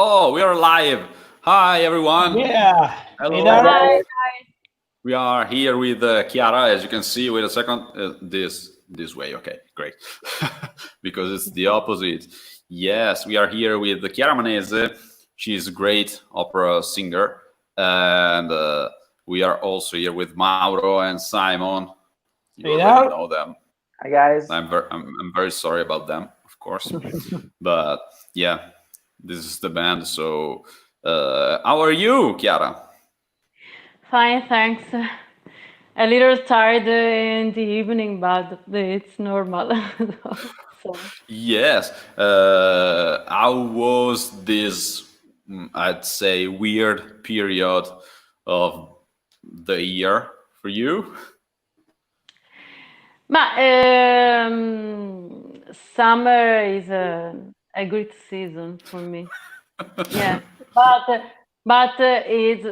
Oh, we are live. Hi, everyone. Yeah. Hello. Hi. We are here with Chiara, as you can see. Wait a second. This way. Okay, great. Because it's the opposite. Yes, we are here with Chiara Manese. She's a great opera singer, and we are also here with Mauro and Simon. You already know them. Hi, guys. I'm very sorry about them, of course, but yeah, this is the band. So, how are you, Chiara? Fine, thanks. A little tired in the evening, but it's normal. So. Yes. How was this, I'd say, weird period of the year for you? Ma summer is a great season for me. Yeah, but it's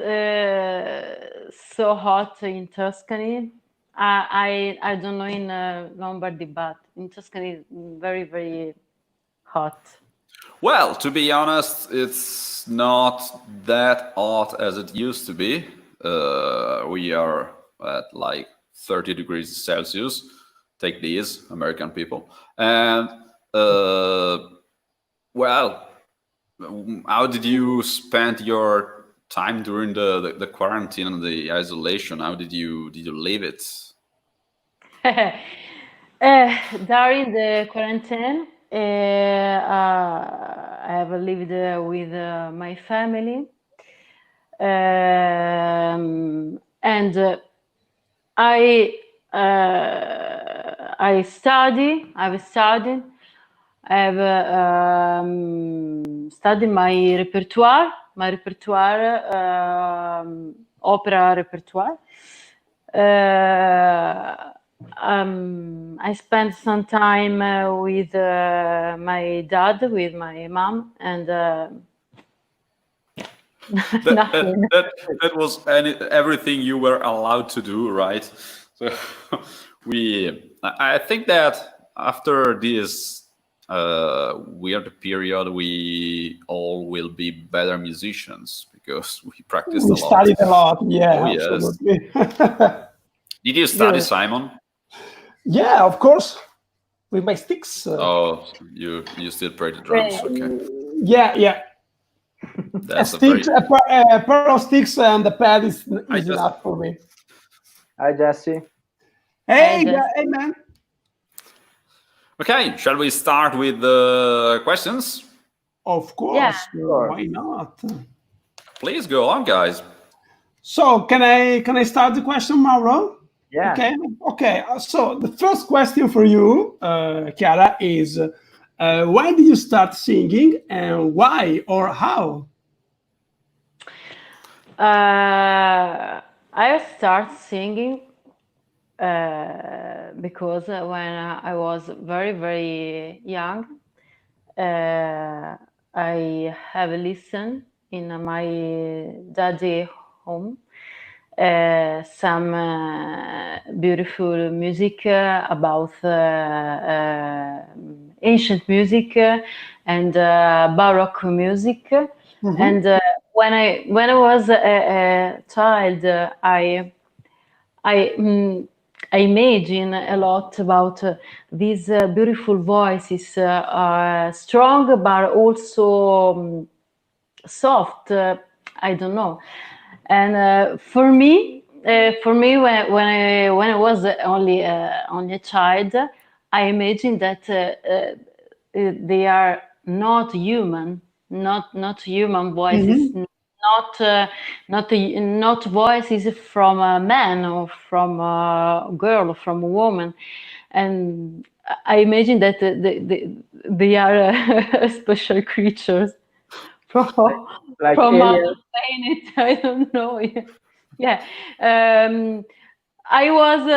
so hot in Tuscany. I don't know in Lombardy, but in Tuscany it's very, very hot. Well, to be honest, it's not that hot as it used to be. We are at like 30 degrees Celsius. Take these, American people. And, well, how did you spend your time during the quarantine and the isolation? How did you live it? During the quarantine, I have lived with my family, and I study. I've studied. I've studied my repertoire, opera repertoire. I spent some time with my dad, with my mom, and nothing. That was everything you were allowed to do, right? So I think that after this weird period, we all will be better musicians because we practiced a lot. We studied a lot. Yeah, Oh, yes. absolutely. Did you study, Yes. Simon? Yeah, of course. With my sticks. Oh, you still play the drums? Okay, Yeah. that's A pair of sticks and the pad is enough for me. Hi, Jesse. Hey, Jesse. hey, man. Okay. Shall we start with the questions? Of course. Yeah. Why not? Please go on, guys. So, can I start the question, Mauro? Yeah. Okay. So the first question for you, Chiara, is why did you start singing and why or how? I started singing because when I was very, very young, I have listened in my daddy home some beautiful music about ancient music and Baroque music. And when I was a child, I imagine a lot about these beautiful voices, strong but also soft. I don't know. And for me, when I was only a child, I imagined that they are not human, not human voices, not voices from a man or from a girl or from a woman, and I imagine that they are special creatures from Like from other aliens. planet. I don't know. Yeah. I was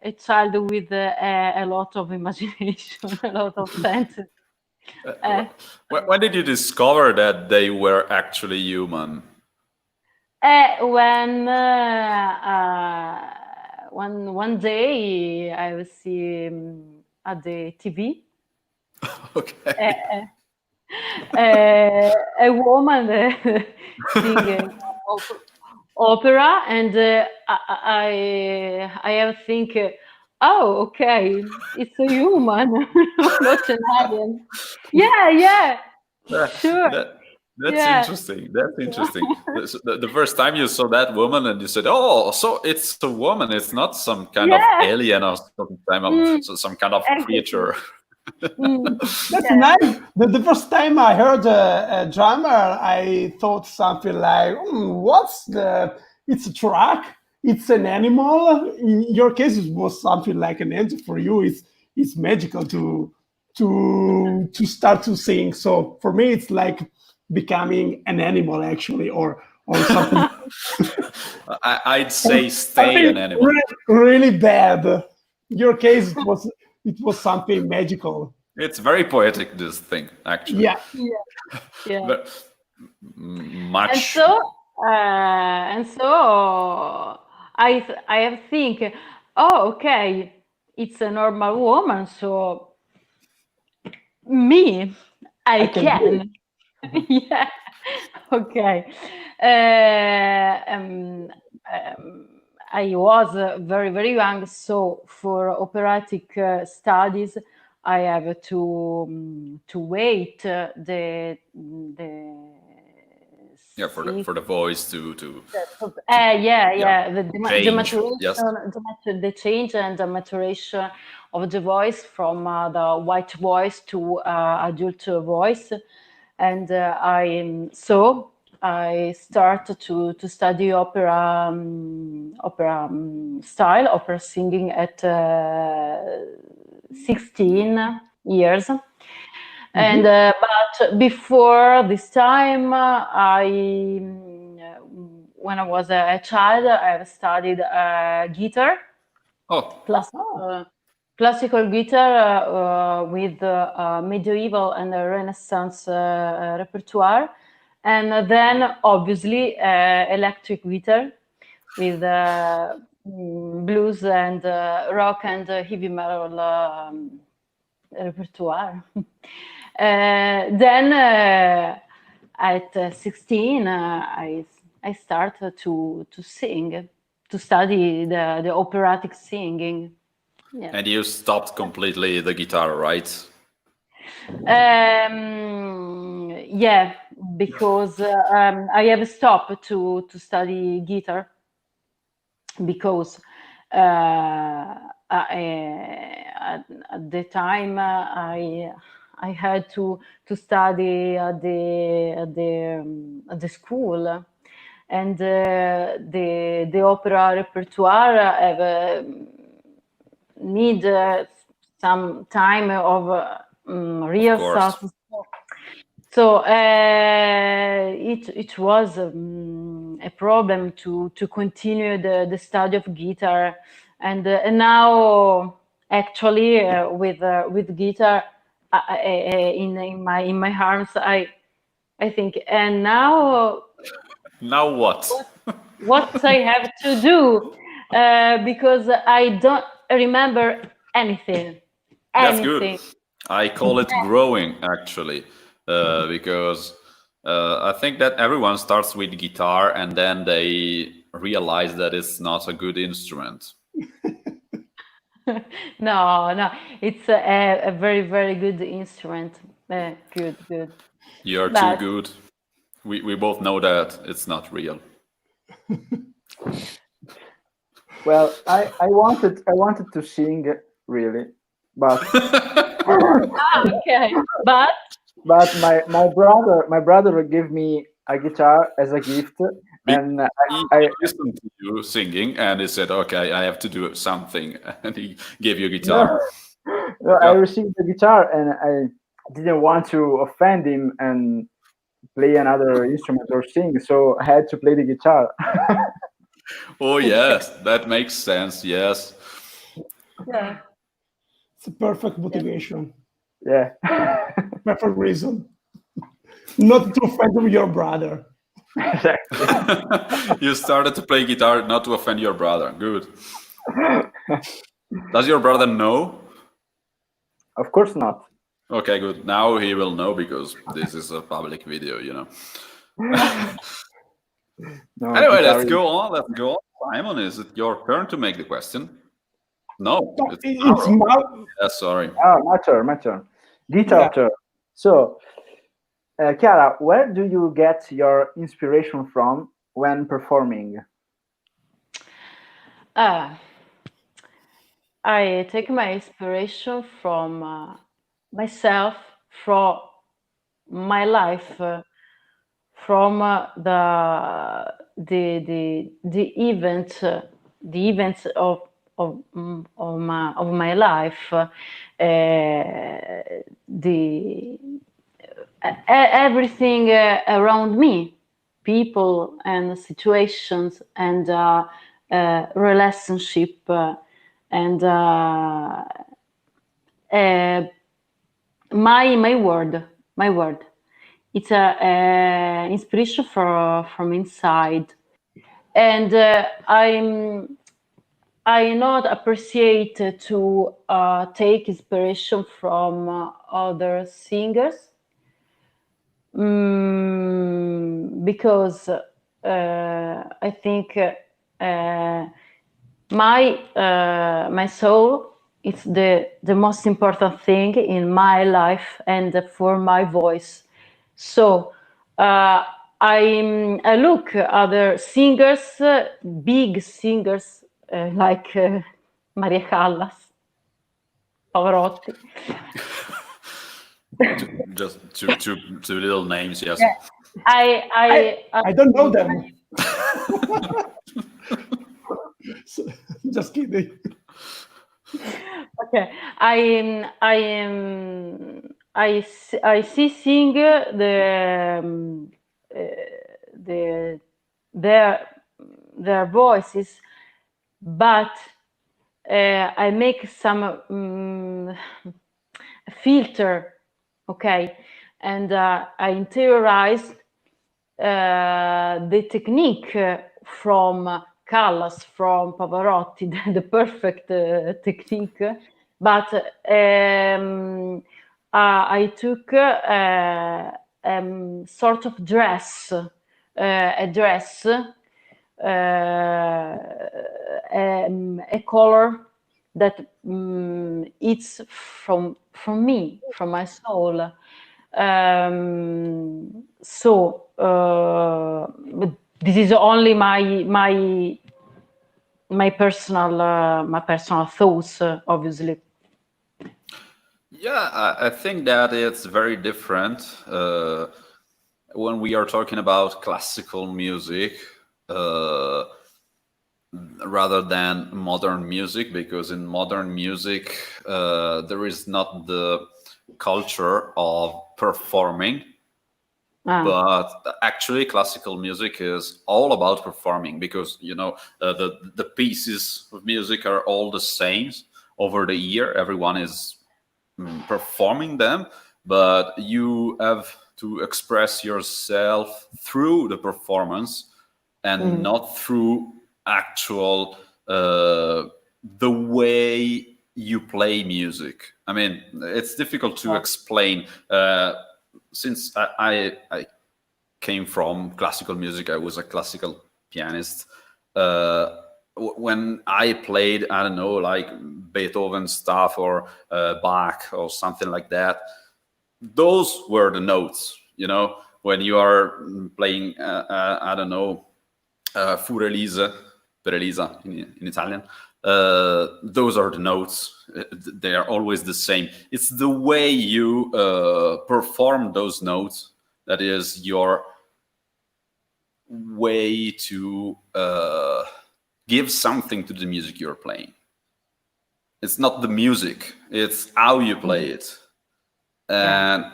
a child with a lot of imagination, a lot of senses. When did you discover that they were actually human? When one day I was at the TV. Okay. a woman singing opera, and I have think, oh, okay, it's a human, not an alien. Yeah, sure. That's Yeah. interesting. That's interesting. The first time you saw that woman and you said, "Oh, so it's a woman. It's not some kind of Yeah. alien or some kind of Exactly. creature." That's nice. The first time I heard a drummer, I thought something like, it's a truck, it's an animal. In your case, it was something like an angel. For you, it's magical to start to sing. So for me, it's like becoming an animal, actually, or something. I'd say stay an animal. Really bad. In your case, it was something magical. It's very poetic, this thing, actually. Yeah. But much. And so I have think, oh, okay, it's a normal woman, so me, I can. Yeah. Okay. I was very, very young, so for operatic studies, I have to wait the for the voice to the change. maturation, Yes. the change and the maturation of the voice from the white voice to adult voice, and I started to study opera style, opera singing at 16 years. And but before this time, when I was a child, I have studied guitar. Classical guitar with medieval and Renaissance repertoire, and then obviously electric guitar with blues and rock and heavy metal repertoire. Then at 16, I started to sing, to study the operatic singing. Yeah. And you stopped completely the guitar, right? Yeah, because I have stopped to study guitar because at the time I had to study at the school, and the opera repertoire have need some time of rehearsals. So it was a problem to continue the study of guitar, and now actually with guitar in my arms, I think, and now what? What I have to do, because I don't remember anything. That's good. I call it growing, actually, because I think that everyone starts with guitar and then they realize that it's not a good instrument. No, it's a very, very good instrument. Good. You're too good. We both know that it's not real. Well, I wanted to sing, really, but okay, but my brother gave me a guitar as a gift, and I listened to you singing, and he said, "Okay, I have to do something," and he gave you a guitar. No, I received the guitar, and I didn't want to offend him and play another instrument or sing, so I had to play the guitar. Oh yes, that makes sense. Yes. Yeah. It's a perfect motivation. Yeah. Perfect reason. Not to offend your brother. Exactly. You started to play guitar not to offend your brother. Good. Does your brother know? Of course not. Okay, good. Now he will know because this is a public video, you know. No, Anyway, guitar let's is- go on. Let's go on. Simon, is it your turn to make the question? No, it's It's Mauro. my, Yeah, sorry. Oh, my turn. Guitar Yeah. turn. So, Chiara, where do you get your inspiration from when performing? I take my inspiration from myself, from my life, from the events of my life, the everything around me, people and situations and relationship and my word. It's a inspiration from inside, and I not appreciate to take inspiration from other singers because I think my soul is the most important thing in my life and for my voice. So I look other singers, big singers like Maria Callas, Pavarotti. Just two little names, yes. Yeah. I don't know them. Just kidding. Okay, I see sing their voices, but I make some filter, okay, and I interiorize the technique from Callas, from Pavarotti, the perfect technique, but I took sort of dress, a dress, a color that it's from me, from my soul. So but this is only my personal thoughts, obviously. Yeah, I think that it's very different when we are talking about classical music rather than modern music, because in modern music there is not the culture of performing. But actually classical music is all about performing, because you know the pieces of music are all the same over the year. Everyone is performing them, but you have to express yourself through the performance and not through actual the way you play music. I mean, it's difficult to explain. Since I came from classical music, I was a classical pianist. When I played, I don't know, like Beethoven stuff or Bach or something like that, those were the notes, you know, when you are playing, I don't know, Fu Elise, per Elisa in Italian, those are the notes. They are always the same. It's the way you perform those notes that is your way to give something to the music you're playing. It's not the music, it's how you play it. And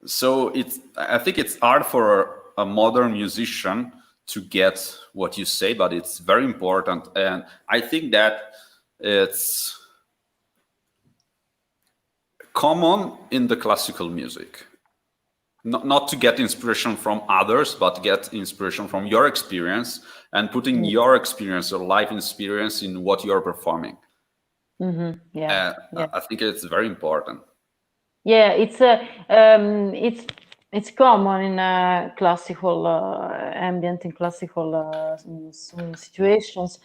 so I think it's hard for a modern musician to get what you say, but it's very important. And I think that it's common in the classical music. Not to get inspiration from others, but get inspiration from your experience and putting your experience, your life experience, in what you're performing. Yeah. I think it's very important. Yeah, it's common in classical ambient, in classical situations.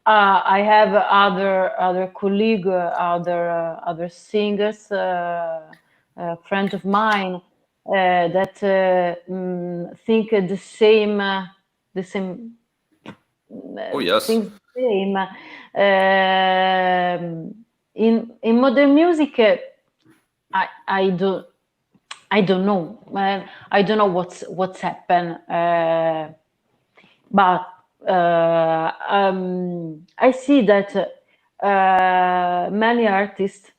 I have other colleague, other singers, friend of mine that think the same Oh yes. things the same. In modern music, I don't know. I don't know what's happened. But I see that many artists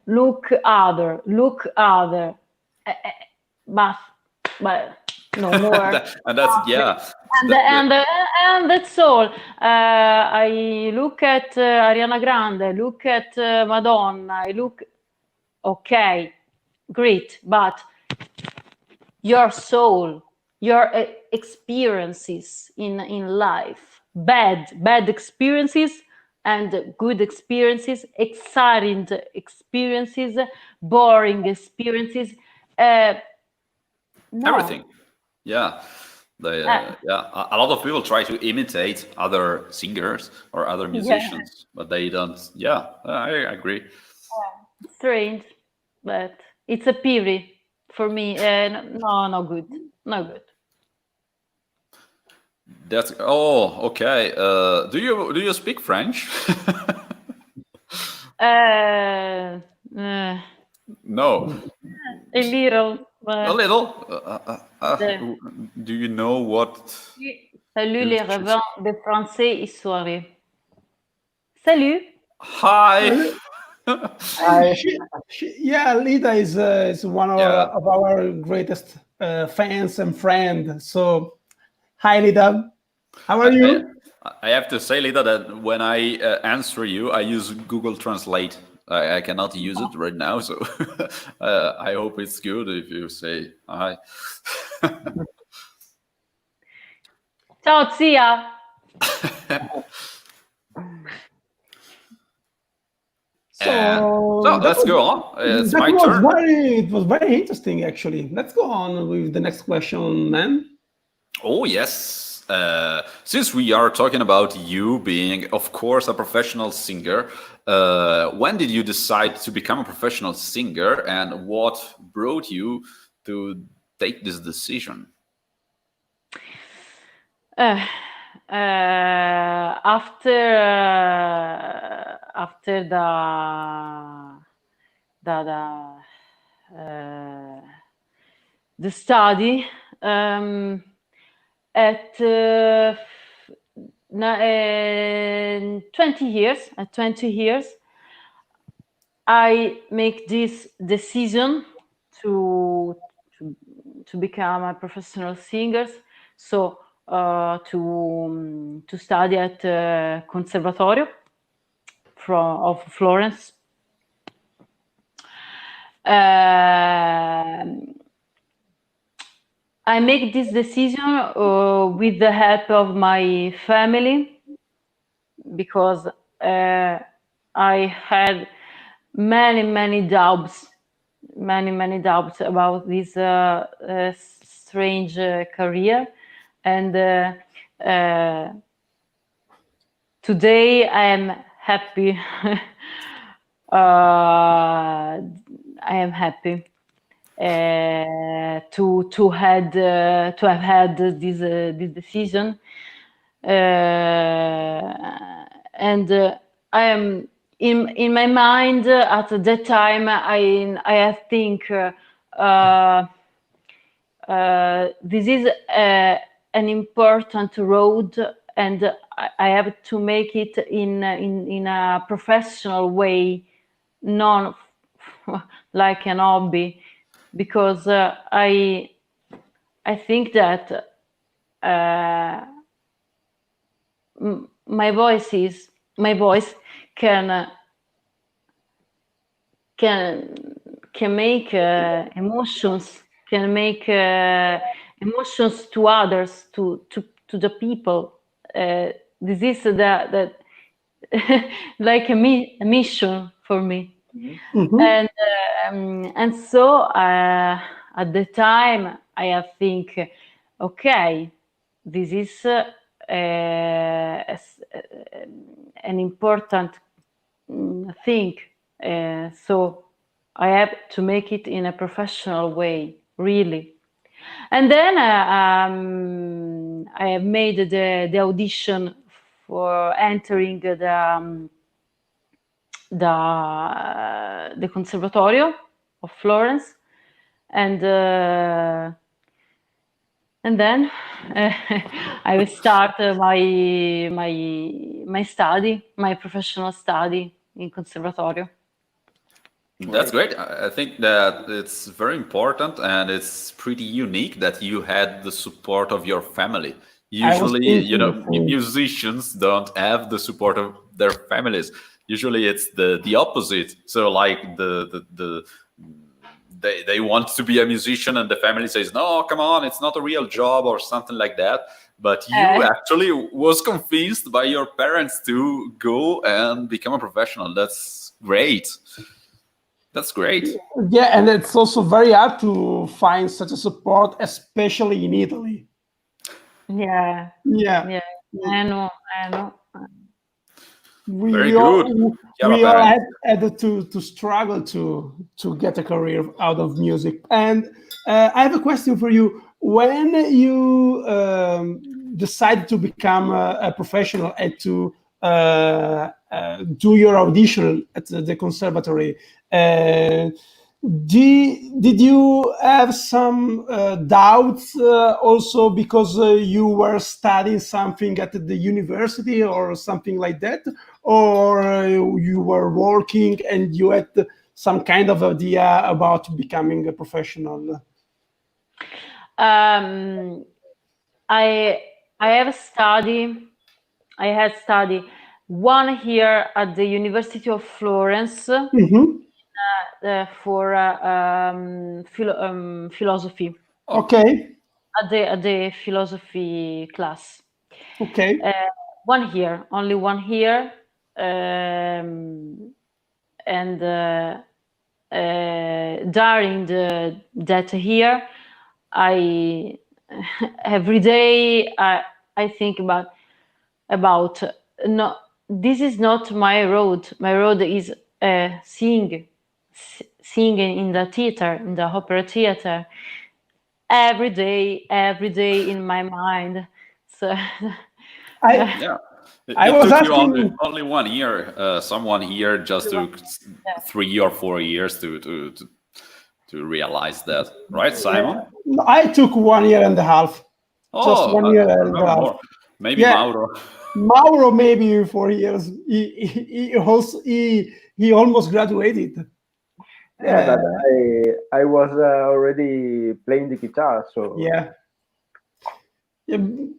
look other, but no more. And that's yeah. And that's all. I look at Ariana Grande, I look at Madonna, I look, okay, great, but your soul, your experiences in life, bad experiences and good experiences, exciting experiences, boring experiences, no. Everything. Yeah. Yeah, a lot of people try to imitate other singers or other musicians, but they don't. Yeah, I agree. Strange, but it's a pity for me. No good, no good. That's okay. Do you speak French? No, A little. a little. The- Do you know what? Salut les ravins de français et soirée. Salut. Hi. Yeah, Lida is one Yeah. of our greatest fans and friend. So, hi, Lida. How are you? I have to say, Lita, that when I answer you, I use Google Translate. I cannot use it right now, so I hope it's good if you say hi. Ciao zia. So let's go on. It's my was turn. it was very interesting, actually. Let's go on with the next question, man. Oh, yes. Since we are talking about you being, of course, a professional singer, when did you decide to become a professional singer, and what brought you to take this decision? After the study at 20 years, I make this decision to become a professional singer. So to study at Conservatorio of Florence. I make this decision with the help of my family, because I had many doubts about this strange career, and today I am happy. I am happy to have had this decision, and I am in my mind at that time. I think this is an important road, and I have to make it in a professional way, not like an hobby, because I think that my voice can make emotions, can make emotions to others, to the people. This is the like a mission for me. And so at the time I think, okay, this is an important thing, so I have to make it in a professional way, really. And then I have made the audition for entering the Conservatorio of Florence, and then I will start my study, my professional study in Conservatorio. That's great. I think that it's very important, and it's pretty unique that you had the support of your family. Usually, musicians don't have the support of their families. Usually, it's the opposite. So, like they want to be a musician, and the family says, "No, come on, it's not a real job," or something like that. But you actually was convinced by your parents to go and become a professional. That's great. That's great. Yeah, and it's also very hard to find such a support, especially in Italy. Yeah. I know. Very good. We all had to struggle to get a career out of music. And I have a question for you. When you decided to become a professional and to do your audition at the conservatory, did you have some doubts also because you were studying something at the university or something like that, or you were working and you had some kind of idea about becoming a professional? I had studied 1 year at the University of Florence for philosophy. Okay. At the philosophy class. Okay. 1 year, only 1 year, and during that year, every day I think about no, this is not my road. My road is singing in the theater, in the opera theater, every day in my mind. So it took you only 1 year. Someone here just took 3 or 4 years to realize that, right, Simon? I took 1 year and a half. Just 1 year and a half. More. Maybe Mauro. Mauro, maybe 4 years. He almost graduated. Yeah, but I was already playing the guitar, so yeah.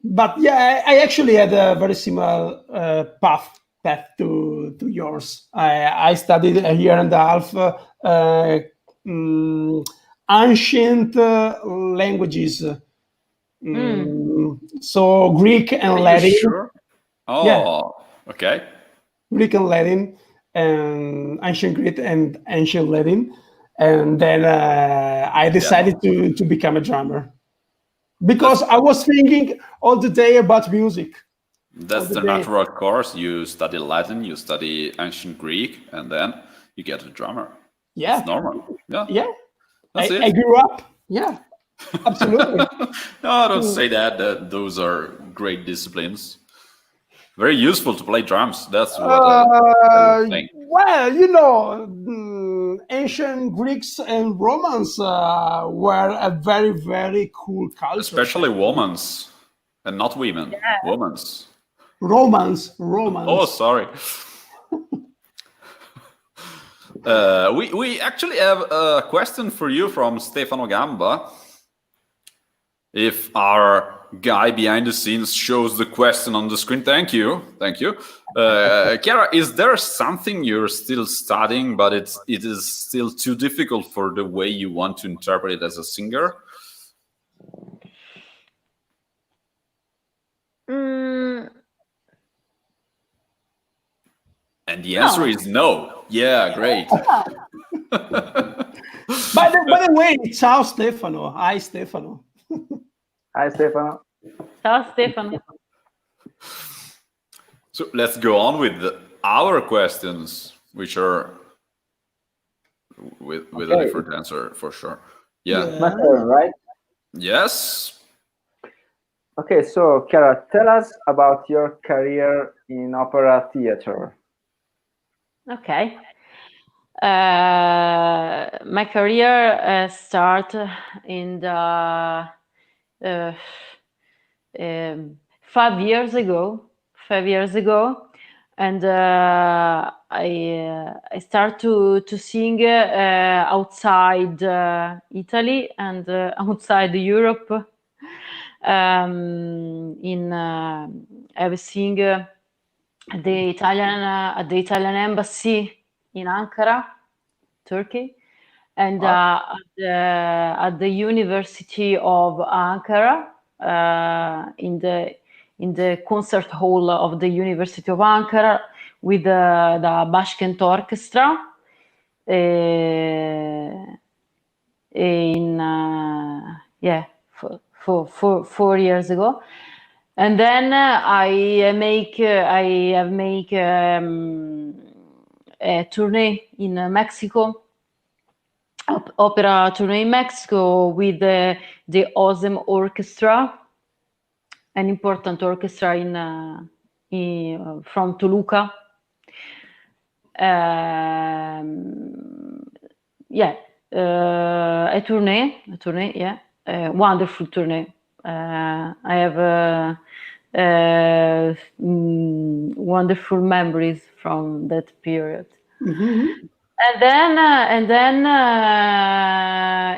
But yeah, I actually had a very similar path to yours. I studied a year and a half ancient languages. So Greek and Latin. Sure? Oh, yeah. Okay. Greek and Latin, and ancient Greek and ancient Latin, and then I decided to become a drummer because I was thinking all the day about music. That's the natural course. You study Latin, you study ancient Greek, and then you get a drummer. Yeah, it's normal. Yeah. That's it. I grew up. Yeah. Absolutely. No, don't say that. Those are great disciplines. Very useful to play drums. That's what I think. Well, ancient Greeks and Romans were a very, very cool culture. Especially Romans, and not women. Yeah. Romans. Romans. Oh, sorry. We actually have a question for you from Stefano Gamba. If our guy behind the scenes shows the question on the screen, thank you. Chiara, is there something you're still studying, but it is still too difficult for the way you want to interpret it as a singer? And the answer is no. Yeah, great. By the way, ciao Stefano. Hi Stefano. Hi, Stefano. Ciao, Stefano. So let's go on with our questions, which are with a Okay. different answer for sure. Yeah. It's my turn, right? Yes. Okay, so Chiara, tell us about your career in opera theater. Okay. My career started in the 5 years ago. 5 years ago, and I start to sing outside Italy and outside Europe. I was sing at the Italian embassy in Ankara, Turkey, and at the University of Ankara, in the concert hall of the University of Ankara with the Bashkent Orchestra. For 4 years ago, and then I have make a tourney in Mexico, opera tourney in Mexico with the awesome orchestra, an important orchestra from Toluca. A tourney, yeah, a wonderful tourney. I have wonderful memories from that period. Mm-hmm. And then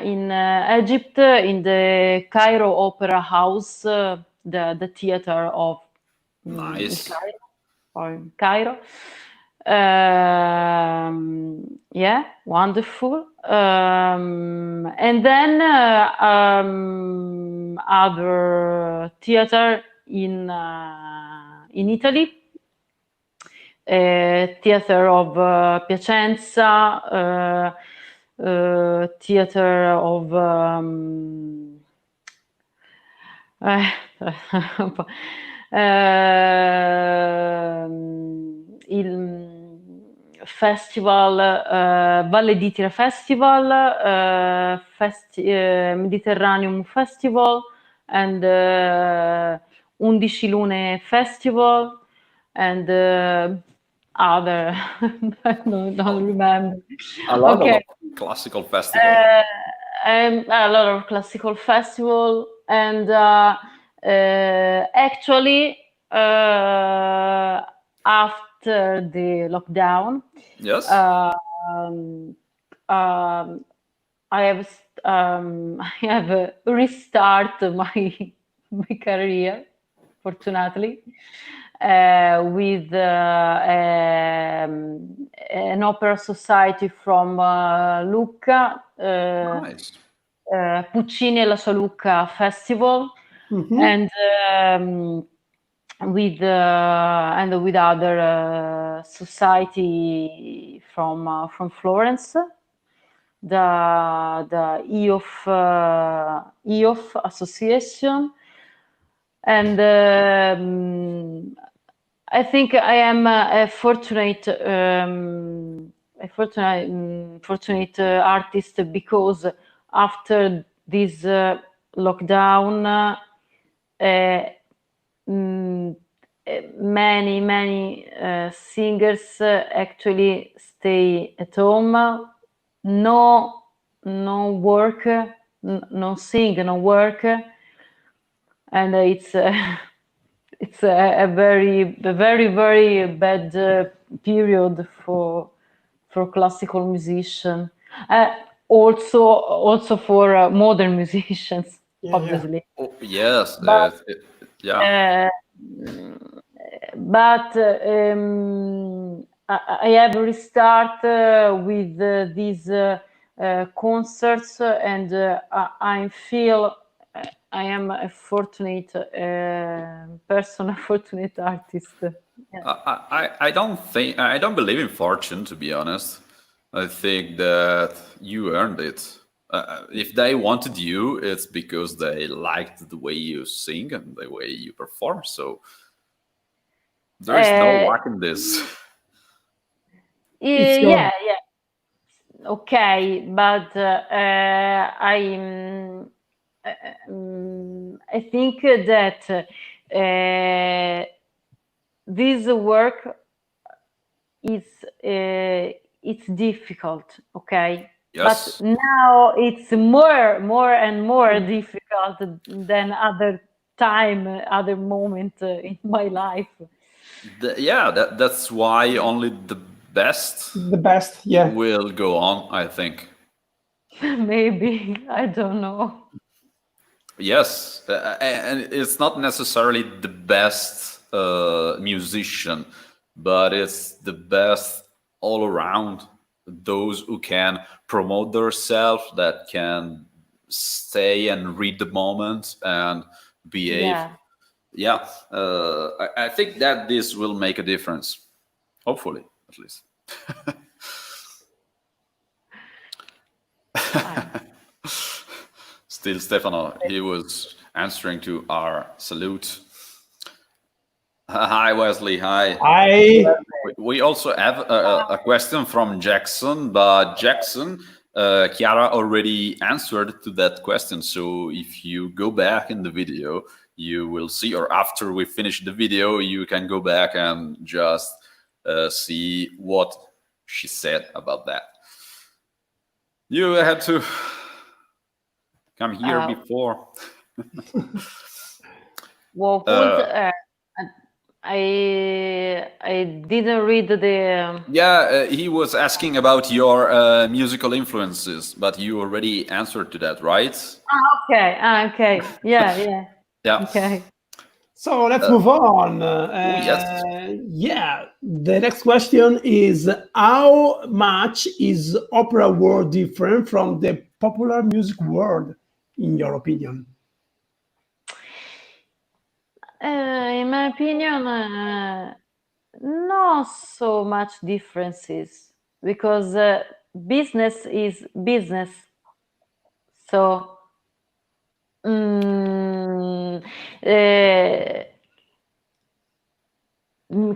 in Egypt, in the Cairo Opera House, the theater of Nice. Cairo. Yeah, wonderful. And then other theater in Italy. Theater of Piacenza, theater of il festival Valle d'Itria Festival, Mediterraneum Festival, and 11 Lune Festival, and other I don't remember. A lot of classical festival. A lot of classical festival, and actually after the lockdown, Yes. I have restart my career, fortunately, with an opera society from Lucca, Nice. Puccini e la sua Lucca Festival, Mm-hmm. and with other society from Florence, the EOF Association, and I think I am a fortunate artist, because after this lockdown, many singers actually stay at home, no work, no sing, no work, and it's a very bad period for classical musician, also for modern musicians, obviously. Oh, yes. But yeah. But I have restart with these concerts, and I feel I am a fortunate person, a fortunate artist. Yeah. I don't believe in fortune, to be honest. I think that you earned it. If they wanted you, it's because they liked the way you sing and the way you perform. So there is no luck in this. Yeah. Okay, but I think that this work is it's difficult. Okay. Yes. But now it's more and more difficult than other time, other moment in my life. That's why only the best will go on, I think. Maybe, I don't know. Yes, and it's not necessarily the best musician, but it's the best all around. Those who can promote themselves, that can stay and read the moment and behave. I think that this will make a difference. Hopefully, at least. Still, Stefano, he was answering to our salute. Hi, Wesley. Hi. We also have a question from Jackson, but Jackson, Chiara already answered to that question. So if you go back in the video, you will see, or after we finish the video, you can go back and just see what she said about that. You had to come here before. Well, I didn't read the. He was asking about your musical influences, but you already answered to that, right? Okay. Yeah. Okay. So let's move on. Yes. Yeah, the next question is: how much is opera world different from the popular music world, in your opinion? In my opinion, not so much differences, because business is business. So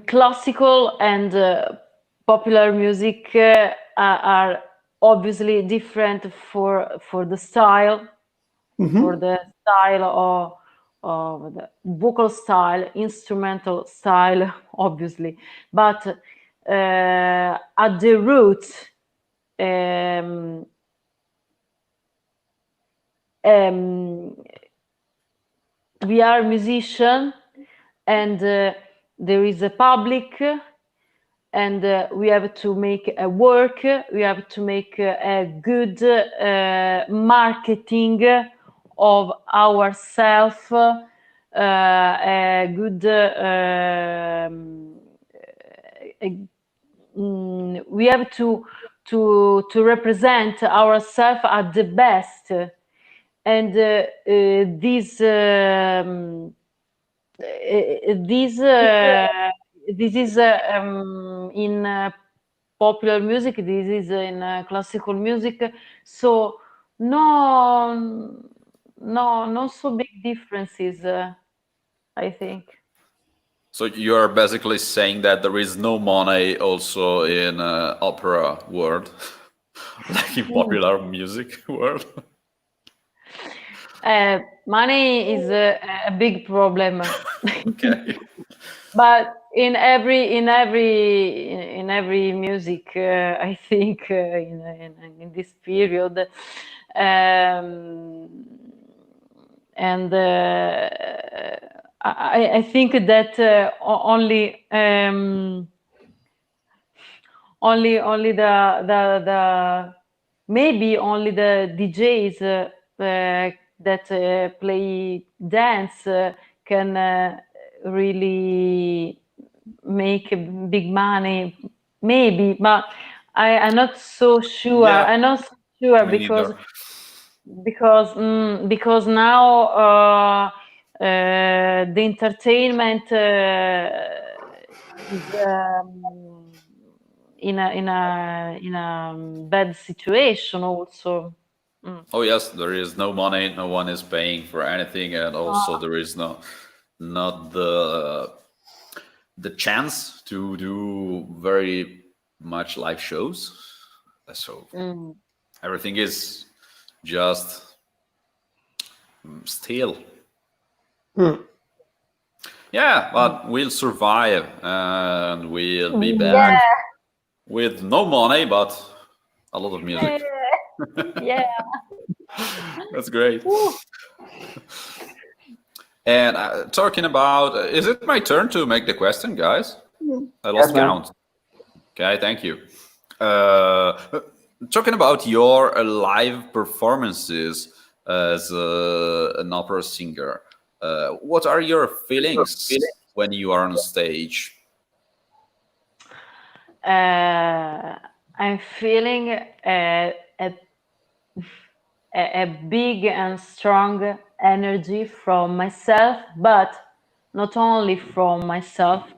classical and popular music are obviously different for the style, for the style of the vocal style, instrumental style, obviously. But at the root, we are musicians, and there is a public, and we have to make a work, we have to make a good marketing of ourselves, a good we have to represent ourselves at the best, and this is in popular music, this is in classical music, so no so big differences, I think. So you're basically saying that there is no money also in opera world, like in popular music world? Money is a big problem. Okay. But in every music, I think in this period, and I think that only the maybe only the DJs that play dance can really make big money, maybe, but I'm not so sure. Yeah, I'm not so sure, me because neither. because now the entertainment is in a bad situation also. Oh yes, there is no money, no one is paying for anything, and also there is not the chance to do very much live shows. So everything is just still. Yeah, but we'll survive and we'll be back with no money, but a lot of music. Yeah. That's great. And talking about, is it my turn to make the question, guys? I lost count. Okay, thank you. Talking about your live performances as an opera singer, what are your feelings when you are on stage? I'm feeling a big and strong energy from myself, but not only from myself,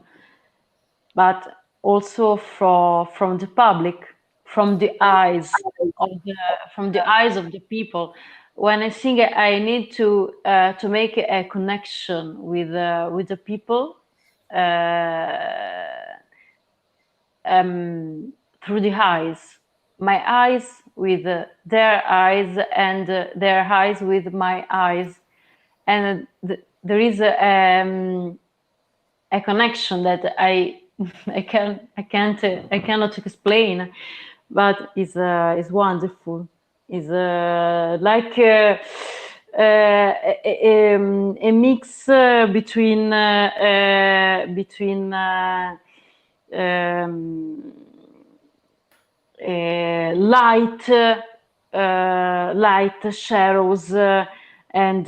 but also from the public, from the eyes of the people. When I sing, I need to make a connection with the people through the eyes. My eyes with their eyes, and their eyes with my eyes, and there is a connection that I cannot explain, but is wonderful. Is like a mix between light shadows and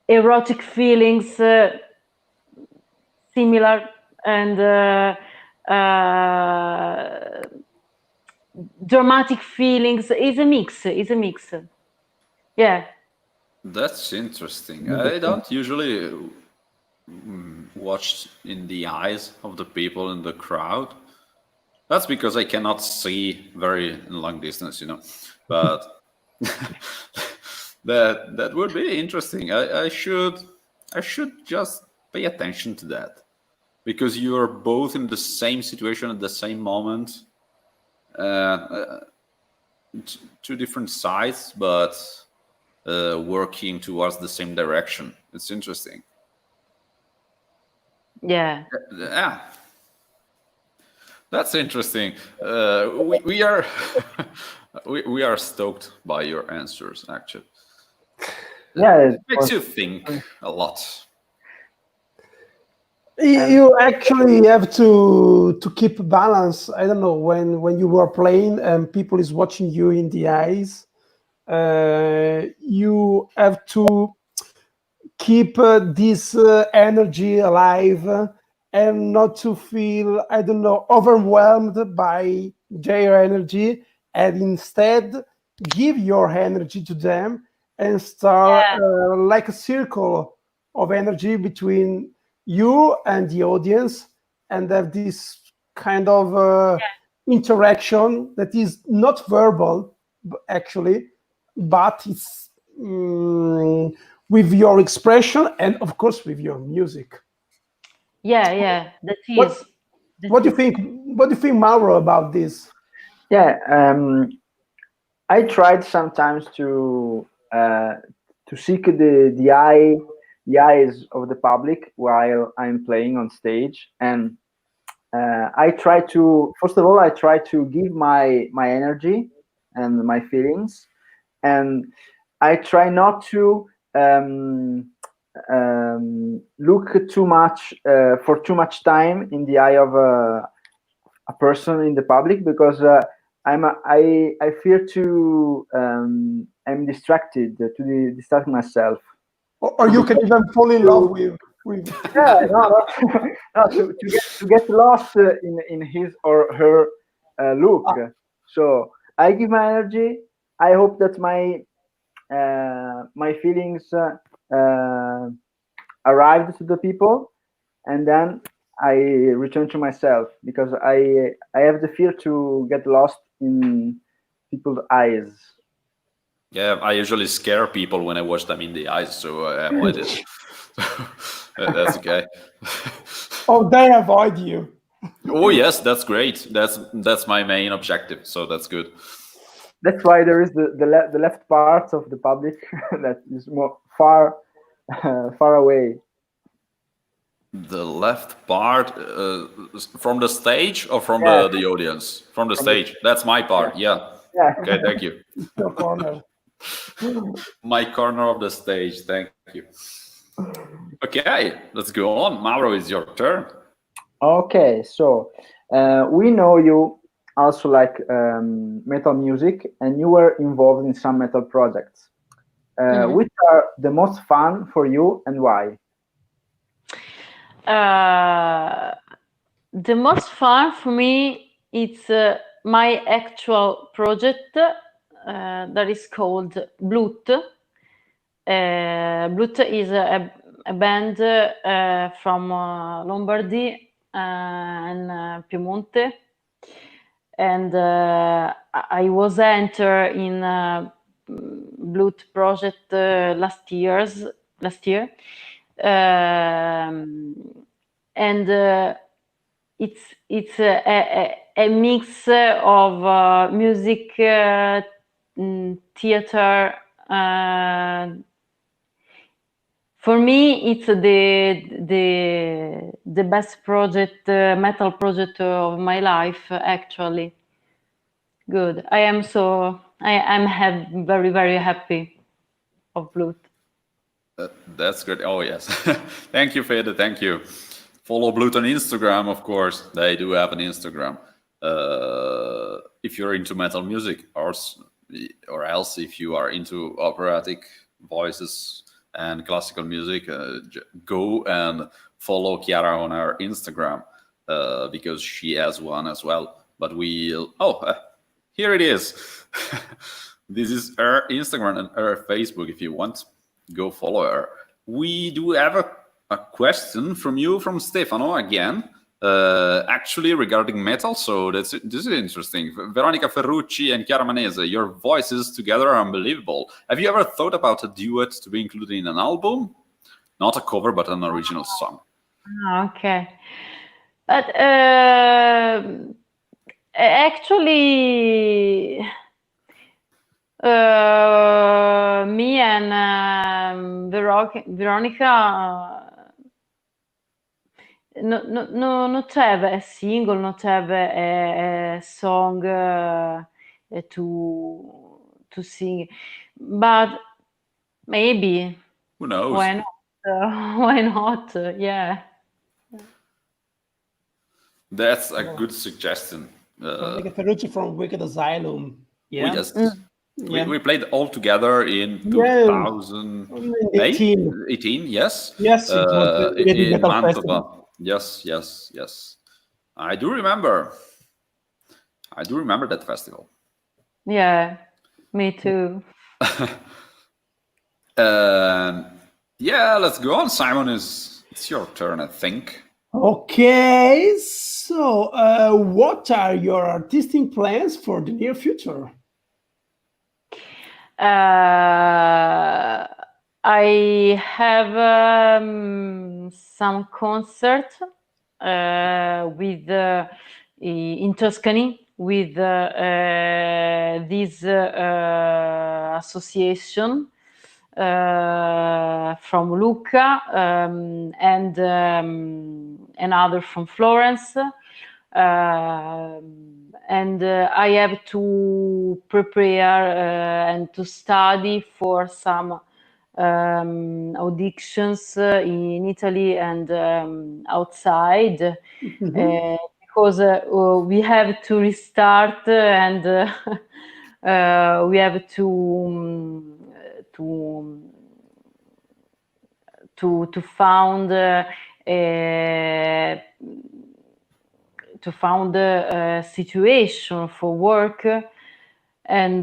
erotic feelings, similar, and dramatic feelings. Is a mix. Yeah. That's interesting. I don't usually watch in the eyes of the people in the crowd. That's because I cannot see very long distance, But that would be interesting. I should just pay attention to that, because you are both in the same situation at the same moment, two different sides, but working towards the same direction. It's interesting. Yeah. Yeah. That's interesting. We are we are stoked by your answers, actually. Yeah, it makes you think a lot. You actually have to keep balance. I don't know, when you were playing and people is watching you in the eyes, you have to keep this energy alive and not to feel, I don't know, overwhelmed by their energy, and instead give your energy to them and start like a circle of energy between you and the audience, and have this kind of interaction that is not verbal actually, but it's with your expression and of course with your music. Yeah, that is. What do you think, Mauro, about this? Yeah, I tried sometimes to seek the eyes of the public while I'm playing on stage, and I try to, first of all, I try to give my energy and my feelings, and I try not to look too much for too much time in the eye of a person in the public, because I fear to I'm distracted, to distract myself. Or you can even fall in love with Yeah, no, to get lost in his or her look. So I give my energy. I hope that my feelings arrived to the people, and then I return to myself, because I have the fear to get lost in people's eyes. Yeah, I usually scare people when I watch them in the eyes, so I avoid it. That's okay. Oh, they avoid you. Oh yes, that's great. That's my main objective, so that's good. That's why there is the left part of the public that is more far far away. The left part from the stage or from Yeah, the audience? From the from the, stage. That's my part. Yeah. yeah. Okay, thank you. Your corner. My corner of the stage. Thank you. Okay, let's go on. Mauro, it's your turn. Okay, so we know you also like metal music, and you were involved in some metal projects. Which are the most fun for you, and why? The most fun for me it's my actual project that is called Blut. Blut is a band from Lombardy and Piemonte, and I was entered in Blut project last year, and it's a mix of music, theater. For me, it's the best project, metal project of my life. Actually, good. I am very very happy of Blut. That's good. Oh yes. Thank you, Fede. Thank you. Follow Blut on Instagram, of course. They do have an Instagram. If you're into metal music, or else if you are into operatic voices and classical music, go and follow Chiara on her Instagram, because she has one as well. But here it is. This is her Instagram and her Facebook. If you want, go follow her. We do have a question from you, from Stefano again, actually regarding metal. So this is interesting. Veronica Ferrucci and Chiara Manese, your voices together are unbelievable. Have you ever thought about a duet to be included in an album? Not a cover, but an original song. Okay, but actually, me and Veronica not have a single, not have a song to sing, but maybe. Who knows? Why not? Why not? Yeah. That's a good suggestion. Like a Ferrucci from Wicked Asylum. Yeah. We played all together in 2018. 18, yes. Yes, it was in Mantova. Festival. Yes. I do remember that festival. Yeah, me too. Yeah, let's go on. Simon, it's your turn, I think. Okay, so what are your artistic plans for the near future? I have some concert with in Tuscany with this association from Lucca and another from Florence. And I have to prepare and to study for some auditions in Italy and outside, because we have to restart and we have to found a situation for work, and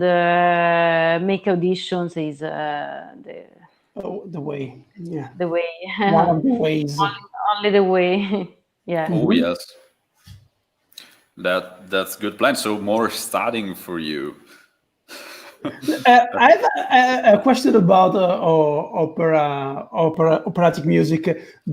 make auditions is the way, yeah, the way. one of the ways. Only the way. Yeah. Oh yes, that's good plan. So more studying for you. I have a question about operatic music.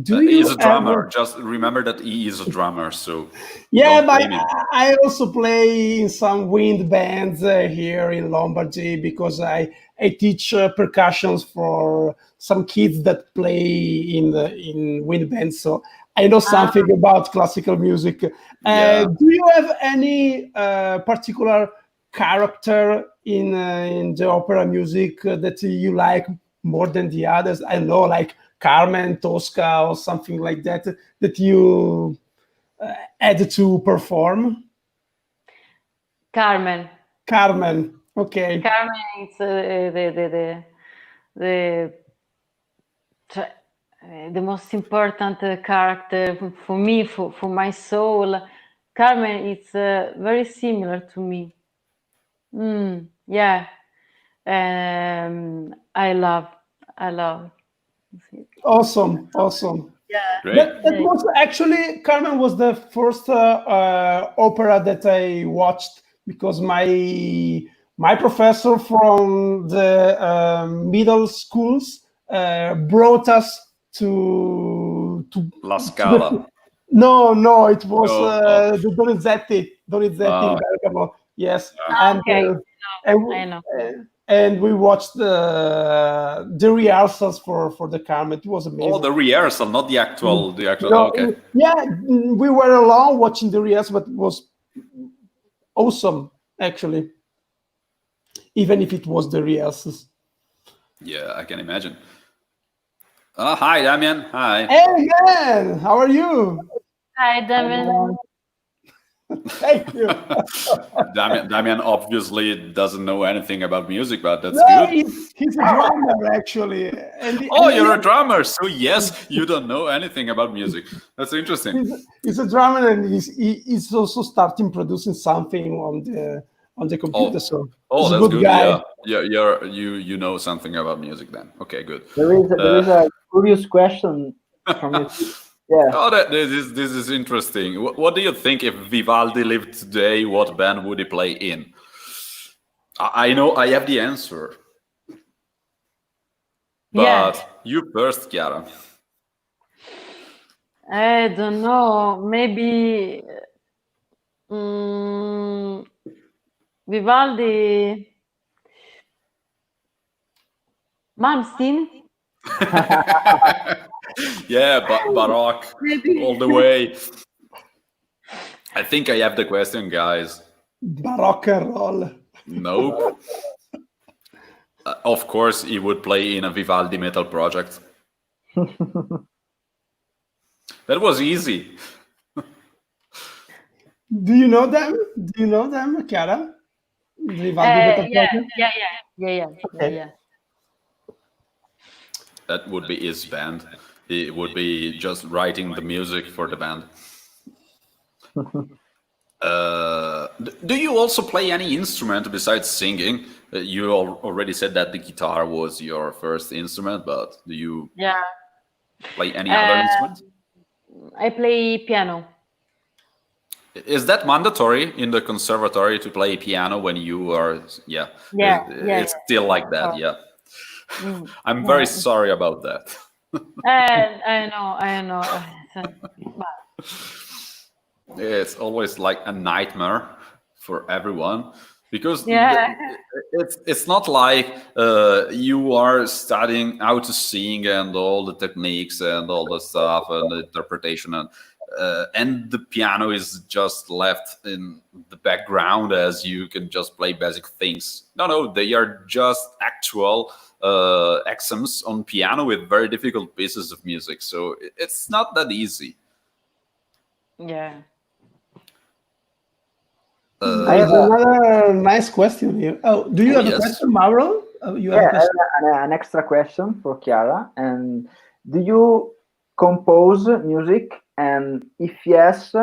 Do He's you a drummer. ever? Just remember that he is a drummer. So Yeah, don't but blame him. I also play in some wind bands here in Lombardy because I teach percussions for some kids that play in wind bands. So I know something about classical music. Yeah. Do you have any particular character in the opera music that you like more than the others? I know, like Carmen, Tosca, or something like that, that you had to perform. Carmen. Carmen, okay. Carmen is the most important character for me, for my soul. Carmen is very similar to me. Yeah. I love. Awesome, awesome. Yeah. Great. That was actually, Carmen was the first opera that I watched because my professor from the middle schools brought us to La Scala. No, it was Oh. the Donizetti in Bergamo. Yes, and Okay. and, I know. and we watched the rehearsals for the Carmen. It was amazing. Oh, the rehearsal, not the actual. No, Okay. yeah, we were alone watching the rehearsal, but it was awesome actually, even if it was the rehearsals. Yeah, I can imagine. Hi, Damian. Hi. Hey man, how are you? Hi, Devin. Thank you. Damian obviously doesn't know anything about music, but that's No, good. he's a drummer actually. Oh, you're a drummer, so yes, you don't know anything about music. That's interesting. He's a drummer, and he's also starting producing something on the computer. So he's a that's good good. guy. Yeah, you know something about music then. Okay, good. There is a curious question from you. Yeah. Oh, this is interesting. What do you think if Vivaldi lived today? What band would he play in? I know I have the answer, but you first, Chiara. I don't know. Maybe Vivaldi. Malmsteen. Yeah, Baroque all the way. I think I have the question, guys. Baroque and roll. Nope. Of course, he would play in a Vivaldi metal project. That was easy. Do you know them? Chiara? Vivaldi Yeah. That would be his band. He would be just writing the music for the band. Do you also play any instrument besides singing? You already said that the guitar was your first instrument, but do you play any other instrument? I play piano. Is that mandatory in the conservatory to play piano when you are? It's still like that. Yeah. I'm very sorry about that. I know. It's always like a nightmare for everyone because it's not like you are studying how to sing and all the techniques and all the stuff and the interpretation and the piano is just left in the background as you can just play basic things. No, they are just actual exams on piano with very difficult pieces of music, so it's not that easy. Yeah. I have another nice question here. Oh, do you have a question, Mauro? You have a question? An extra question for Chiara. And do you compose music? And if yes,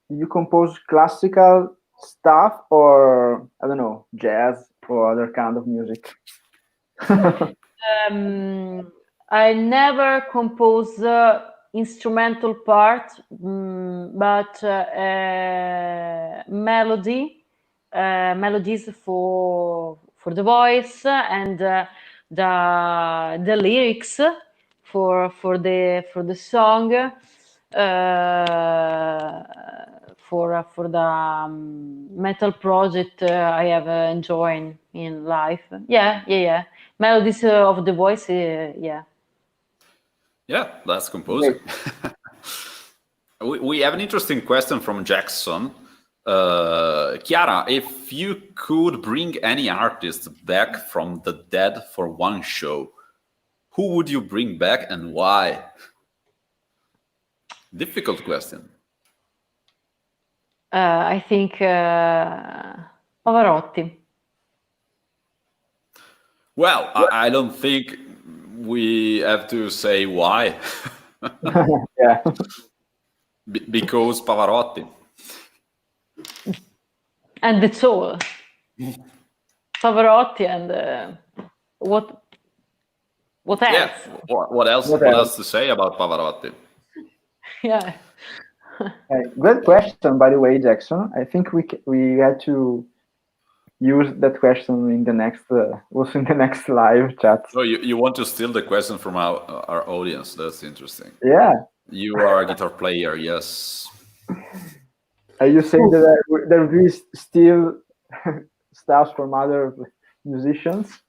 you compose classical stuff, or I don't know, jazz or other kind of music? I never compose instrumental part, but melodies for the voice, and the lyrics for the song, for the metal project I have enjoyed in life. Yeah. Melodies of the voice, yeah. Yeah, that's composing. We have an interesting question from Jackson. Chiara, if you could bring any artist back from the dead for one show, who would you bring back and why? Difficult question. I think Pavarotti. Well, I don't think we have to say why. Yeah. Because Pavarotti. And the soul. Pavarotti and what else? Yeah. What else? What else to say about Pavarotti? Yeah. Good question, by the way, Jackson. I think we had to use that question in the next also in the next live chat. So you want to steal the question from our audience? That's interesting. Yeah. You are a guitar player, yes. Are you saying that there will be still stuff from other musicians?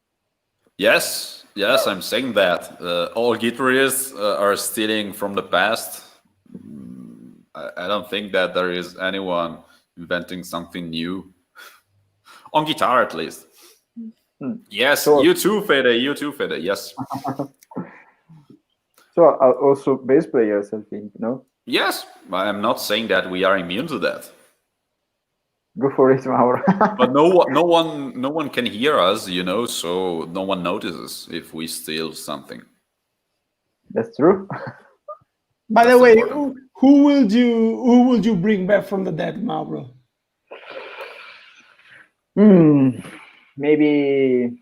Yes, I'm saying that. All guitarists are stealing from the past. I don't think that there is anyone inventing something new. On guitar, at least. Yes, So, you too, Fede, yes. So also bass players, I think, no? Yes, I'm not saying that we are immune to that. Go for it, Mauro. But no one can hear us, so no one notices if we steal something. That's true. By the way, who would you bring back from the dead, Mauro? Maybe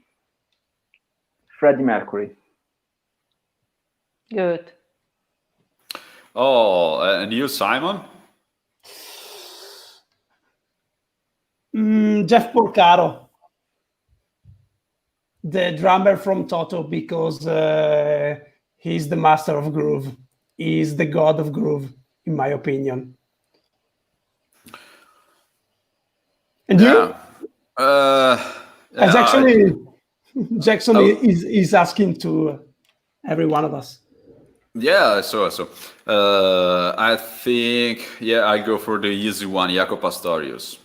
Freddie Mercury. Good. Oh, and you, Simon? Jeff Porcaro, the drummer from Toto, because he's the master of groove. He's the god of groove, in my opinion. And you? As actually, Jackson is asking to every one of us. Yeah, so I think I go for the easy one, Jaco Pastorius.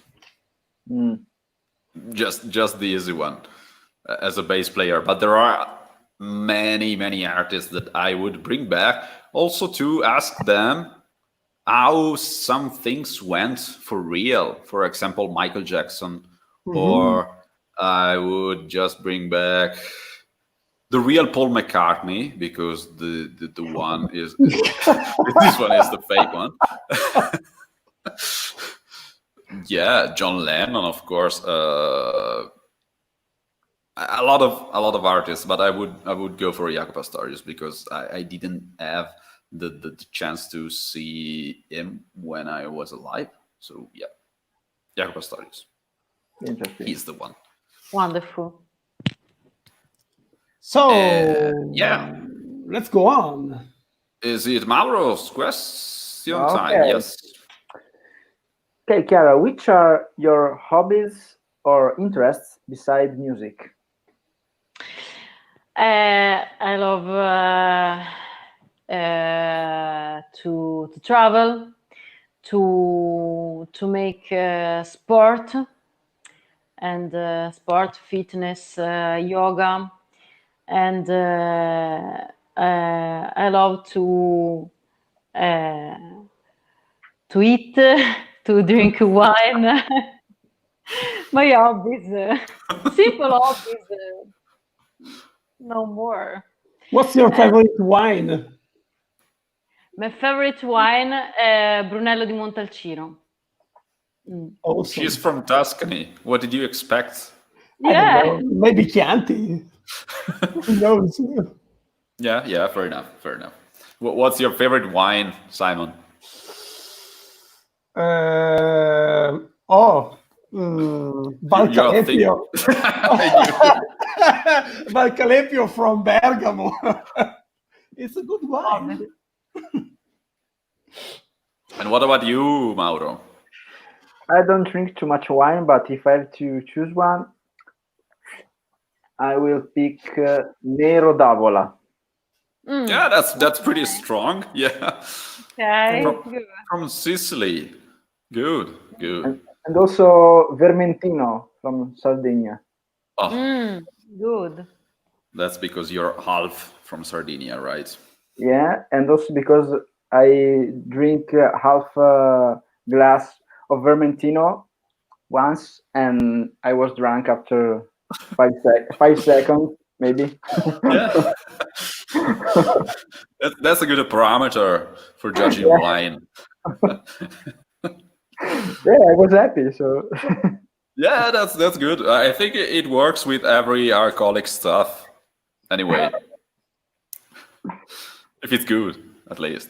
Just the easy one as a bass player, but there are many artists that I would bring back also to ask them how some things went for real. For example, Michael Jackson, or I would just bring back the real Paul McCartney, because the one is this one is the fake one. Yeah, John Lennon, of course. A lot of artists, but I would go for Jaco Pastorius because I didn't have the chance to see him when I was alive. So yeah, Jaco Pastorius. Interesting. He's the one. Wonderful. So let's go on. Is it Mauro's question time? Okay. Yes. Okay, Chiara, which are your hobbies or interests besides music? I love to travel, to make sport and sport, fitness, yoga, and I love to eat, to drink wine. My hobbies, simple hobbies, no more. What's your favorite wine? My favorite wine, Brunello di Montalcino. Awesome. She's from Tuscany. What did you expect? I don't Yeah. know. Maybe Chianti. Who knows? Yeah, fair enough. What's your favorite wine, Simon? Valcalepio. You- Valcalepio from Bergamo. It's a good wine. And what about you, Mauro? I don't drink too much wine, but if I have to choose one, I will pick Nero d'Avola. Yeah, that's pretty strong. Yeah, Okay. from Sicily. Good. And also Vermentino from Sardinia. Oh, Good. that's because you're half from Sardinia, right? Yeah, and also because I drink half a glass of Vermentino once, and I was drunk after 5 seconds, maybe. Yeah, that's a good parameter for judging wine. Yeah, I was happy. So Yeah, that's good. I think it works with every alcoholic stuff. Anyway, if it's good, at least.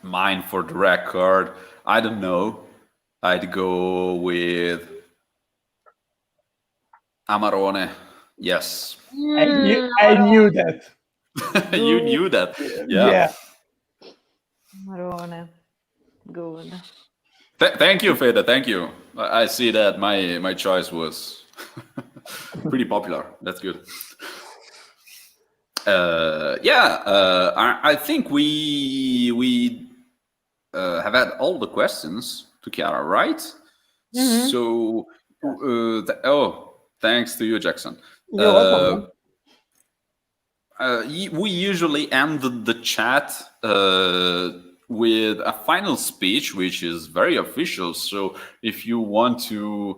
Mine, for the record, I don't know. I'd go with Amarone. Yes. I knew that. You knew that. Yeah. Marone. Good. Thank you, Fede. Thank you. I see that my choice was pretty popular. That's good. I think we have had all the questions to Chiara, right? So, thanks to you, Jackson. You're welcome. We usually end the chat with a final speech, which is very official. So if you want to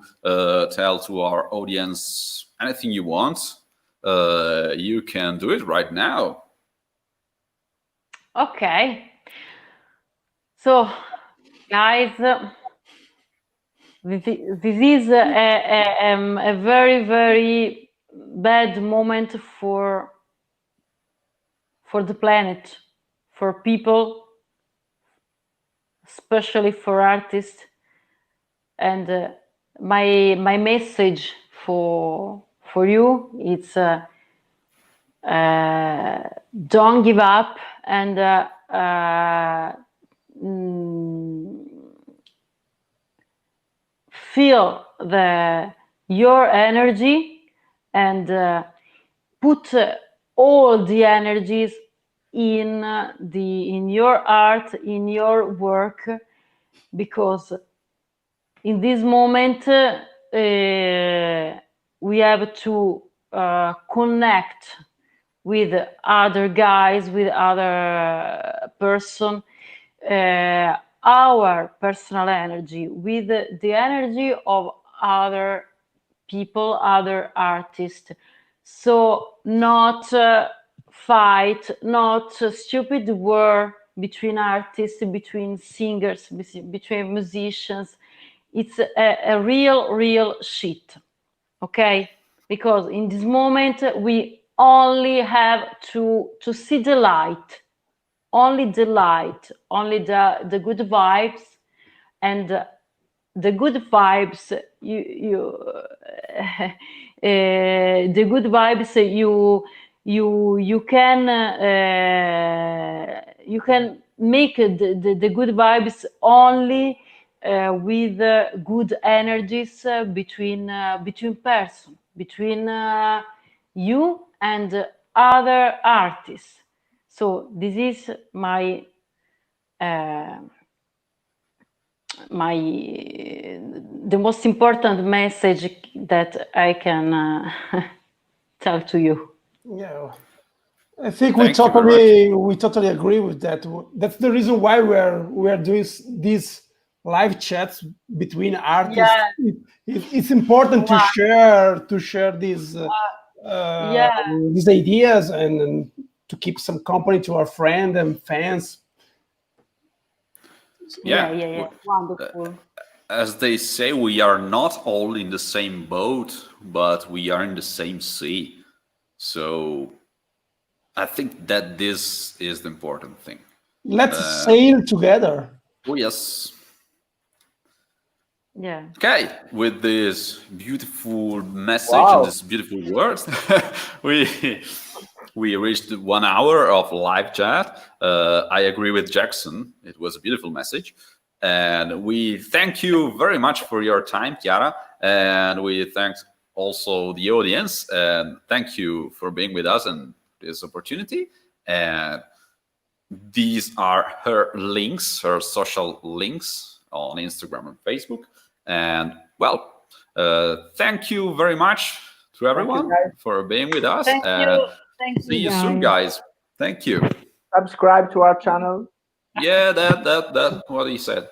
tell to our audience anything you want, you can do it right now. Okay. So, guys, this is a very, very bad moment for the planet, for people, especially for artists. And my message for you, it's don't give up, and feel your energy, and put all the energies in your art, in your work, because in this moment we have to connect with other guys, with other person, our personal energy with the energy of other people, other artists. So not fight, not stupid war between artists, between singers, between musicians. It's a real shit, okay? Because in this moment we only have to see the light, only the light, only the good vibes, and the good vibes the good vibes you can make the good vibes only with good energies between person, between you and other artists. So this is the most important message that I can tell to you. Yeah, I think we totally agree with that. That's the reason why we're doing these live chats between artists. Yeah. It's important to share these these ideas and to keep some company to our friends and fans. Yeah. Wonderful. As they say, we are not all in the same boat, but we are in the same sea. So I think that this is the important thing. Let's sail together. Oh, yes. Yeah. Okay, with this beautiful message Wow. and this beautiful words, we reached 1 hour of live chat. I agree with Jackson. It was a beautiful message. And we thank you very much for your time, Chiara. And we thank also the audience. And thank you for being with us and this opportunity. And these are her links, her social links on Instagram and Facebook. And well, thank you very much to everyone for being with us. Thank you. Thank See you, you soon, guys. Thank you. Subscribe to our channel. Yeah, that what he said.